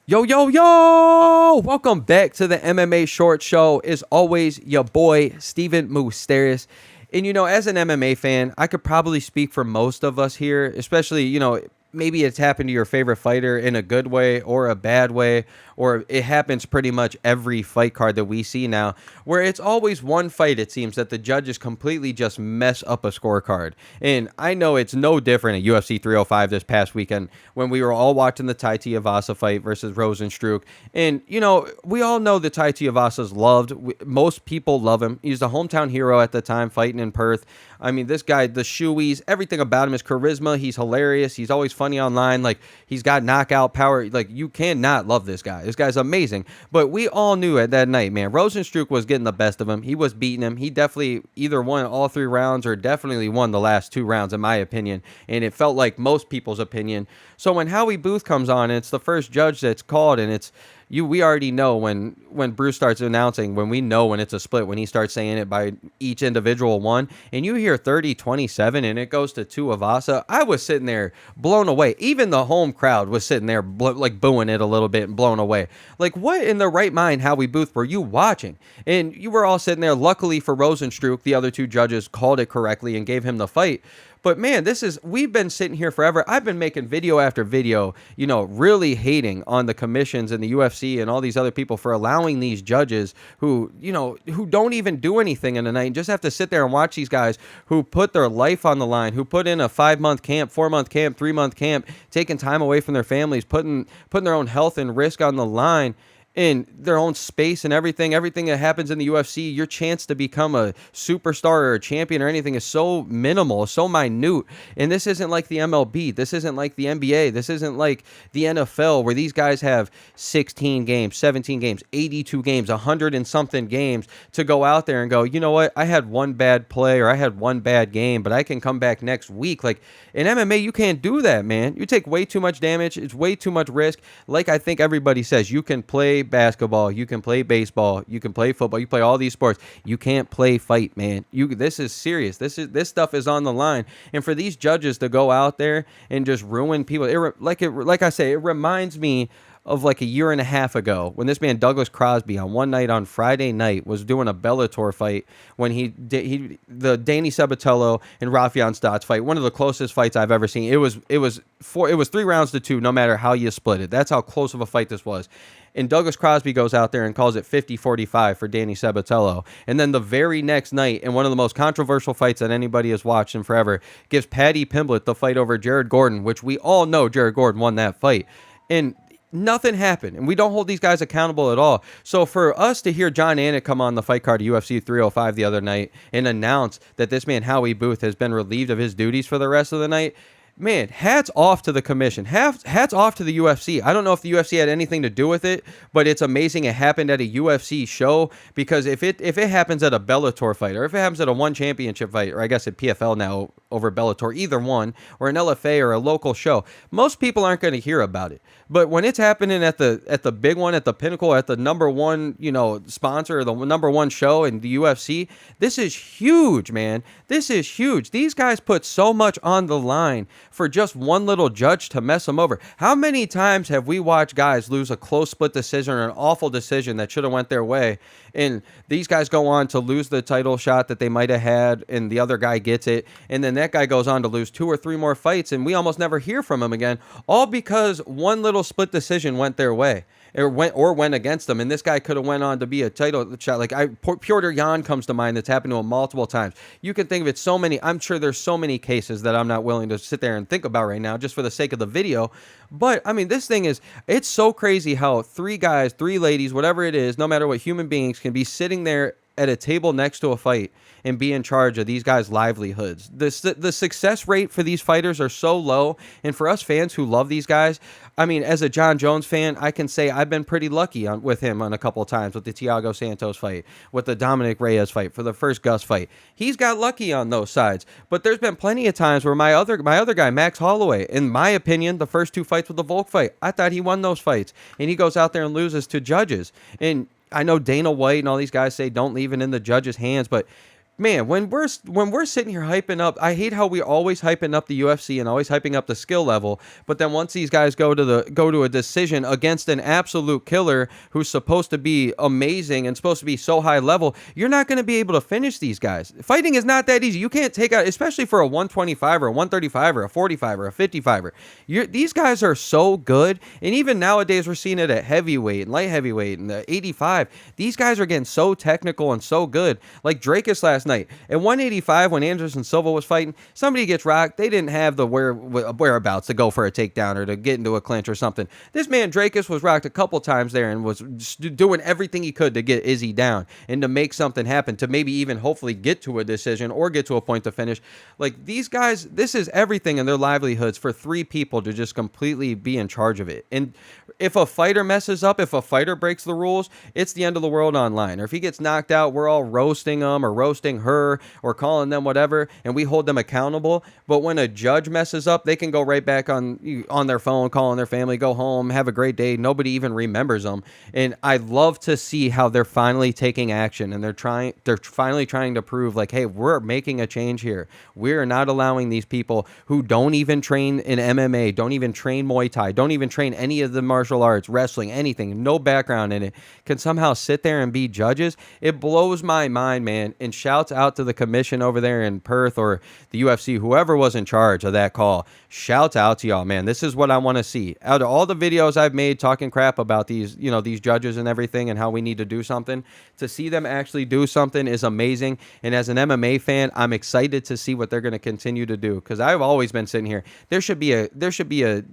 Yo, yo, yo! Welcome back to the MMA Short Show. As always, your boy, Steven Moustaris. And, as an MMA fan, I could probably speak for most of us here, especially, maybe it's happened to your favorite fighter in a good way or a bad way, or it happens pretty much every fight card that we see now, where it's always one fight, it seems, that the judges completely just mess up a scorecard. And I know it's no different at UFC 305 this past weekend when we were all watching the Tuivasa fight versus Rozenstruik. And, we all know that Tuivasa's loved. Most people love him. He's the hometown hero at the time, fighting in Perth. I mean, this guy, the shoeies, everything about him is charisma. He's hilarious. He's always funny online. Like, he's got knockout power. Like, you cannot love this guy. This guy's amazing. But we all knew at that night, man, Rozenstruik was getting the best of him. He was beating him. He definitely either won all 3 rounds or definitely won the last 2 rounds, in my opinion. And it felt like most people's opinion. So when Howie Booth comes on, and it's the first judge that's called, and it's we already know when Bruce starts announcing, when we know when it's a split, when he starts saying it by each individual one, and you hear 30-27 and it goes to Tuivasa, I was sitting there blown away. Even the home crowd was sitting there like booing it a little bit and blown away. Like, what in the right mind, Howie Booth, were you watching? And you were all sitting there. Luckily for Rozenstruik, the other 2 judges called it correctly and gave him the fight. But man, we've been sitting here forever. I've been making video after video, really hating on the commissions and the UFC and all these other people for allowing these judges who don't even do anything in the night and just have to sit there and watch these guys who put their life on the line, who put in a 5-month camp, 4-month camp, 3-month camp, taking time away from their families, putting their own health and risk on the line, in their own space and everything that happens in the UFC. Your chance to become a superstar or a champion or anything is so minimal, so minute. And this isn't like the MLB. This isn't like the NBA. This isn't like the NFL, where these guys have 16 games, 17 games, 82 games, 100 and something games to go out there and go, you know what? I had one bad play or I had one bad game, but I can come back next week. Like, in MMA, you can't do that, man. You take way too much damage. It's way too much risk. Like I think everybody says, you can play basketball, you can play baseball, you can play football, you play all these sports. You can't play fight, man. This is serious. This stuff is on the line. And for these judges to go out there and just ruin people, like I say, it reminds me of like a year and a half ago when this man Douglas Crosby on one night on Friday night was doing a Bellator fight when the Danny Sabatello and Rafion Stotts fight, one of the closest fights I've ever seen. It was 3 rounds to 2, no matter how you split it. That's how close of a fight this was. And Douglas Crosby goes out there and calls it 50-45 for Danny Sabatello. And then the very next night, in one of the most controversial fights that anybody has watched in forever, gives Paddy Pimblett the fight over Jared Gordon, which we all know Jared Gordon won that fight. And nothing happened, and we don't hold these guys accountable at all. So for us to hear Jon Anik come on the fight card of UFC 305 the other night and announce that this man Howie Booth has been relieved of his duties for the rest of the night, man, hats off to the commission. Hats off to the UFC. I don't know if the UFC had anything to do with it, but it's amazing it happened at a UFC show, because if it happens at a Bellator fight, or if it happens at a one championship fight, or I guess at PFL now over Bellator, either one, or an LFA or a local show, most people aren't going to hear about it. But when it's happening at the big one, at the pinnacle, at the number one, sponsor, or the number one show in the UFC, this is huge, man. This is huge. These guys put so much on the line for just one little judge to mess them over. How many times have we watched guys lose a close split decision or an awful decision that should have went their way, and these guys go on to lose the title shot that they might have had, and the other guy gets it, and then that guy goes on to lose 2 or 3 more fights, and we almost never hear from him again, all because one little split decision went their way. Went against them, and this guy could have went on to be a title shot. Like Piotr Jan comes to mind. That's happened to him multiple times. You can think of it so many. I'm sure there's so many cases that I'm not willing to sit there and think about right now, just for the sake of the video. But I mean, this thing it's so crazy how 3 guys, 3 ladies, whatever it is, no matter what, human beings can be sitting there at a table next to a fight and be in charge of these guys' livelihoods. The success rate for these fighters are so low, and for us fans who love these guys, I mean, as a Jon Jones fan, I can say I've been pretty lucky with him on a couple of times, with the Thiago Santos fight, with the Dominic Reyes fight, for the first Gus fight. He's got lucky on those sides, but there's been plenty of times where my other guy, Max Holloway, in my opinion, the first 2 fights with the Volk fight, I thought he won those fights, and he goes out there and loses to judges. And I know Dana White and all these guys say don't leave it in the judges' hands, but man, when we're sitting here hyping up, I hate how we always hyping up the UFC and always hyping up the skill level, but then once these guys go to a decision against an absolute killer who's supposed to be amazing and supposed to be so high level, you're not going to be able to finish these guys. Fighting is not that easy. You can't take out, especially for a 125 or a 135 or a 45 or a 55er. These guys are so good, and even nowadays we're seeing it at heavyweight and light heavyweight and the 85. These guys are getting so technical and so good. Like Drakus last night at 185 when Anderson Silva was fighting, somebody gets rocked. They didn't have the whereabouts to go for a takedown or to get into a clinch or something. This man Drakus was rocked a couple times there and was doing everything he could to get Izzy down and to make something happen, to maybe even hopefully get to a decision or get to a point to finish. Like, these guys, this is everything in their livelihoods for three people to just completely be in charge of it. And if a fighter messes up, if a fighter breaks the rules, it's the end of the world online. Or if he gets knocked out, we're all roasting him or roasting her or calling them whatever, and we hold them accountable. But when a judge messes up, they can go right back on their phone, calling their family, go home, have a great day. Nobody even remembers them. And I love to see how they're finally taking action, and they're finally trying to prove, like, hey, we're making a change here. We're not allowing these people who don't even train in MMA, don't even train Muay Thai, don't even train any of the martial arts, wrestling, anything, no background in it, can somehow sit there and be judges. It blows my mind, man. And shouts out to the commission over there in Perth or the UFC, whoever was in charge of that call. Shouts out to y'all, man. This is what I want to see. Out of all the videos I've made talking crap about these, these judges and everything and how we need to do something, to see them actually do something is amazing. And as an MMA fan, I'm excited to see what they're going to continue to do, because I've always been sitting here. There should be a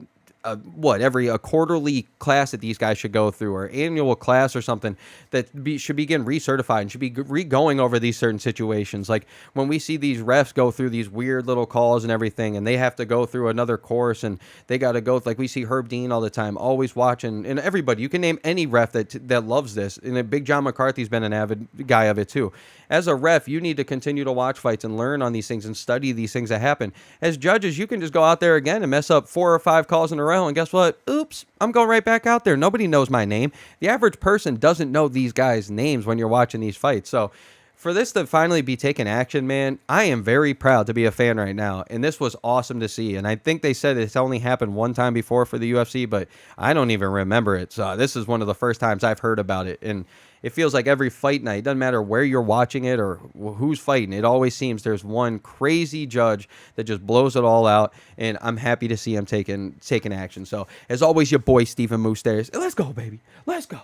quarterly class that these guys should go through, or annual class or something that should be getting recertified and should be going over these certain situations. Like when we see these refs go through these weird little calls and everything, and they have to go through another course, and they got to go, like we see Herb Dean all the time, always watching, and everybody, you can name any ref that loves this. And Big John McCarthy's been an avid guy of it too. As a ref, you need to continue to watch fights and learn on these things and study these things that happen. As judges, you can just go out there again and mess up 4 or 5 calls in a row, and guess what? Oops, I'm going right back out there. Nobody knows my name. The average person doesn't know these guys' names when you're watching these fights. So for this to finally be taking action, man, I am very proud to be a fan right now. And this was awesome to see. And I think they said it's only happened one time before for the UFC, but I don't even remember it. So this is one of the first times I've heard about it. And it feels like every fight night, it doesn't matter where you're watching it or who's fighting, it always seems there's one crazy judge that just blows it all out, and I'm happy to see him taking action. So, as always, your boy, Steven Moustaris. Let's go, baby. Let's go.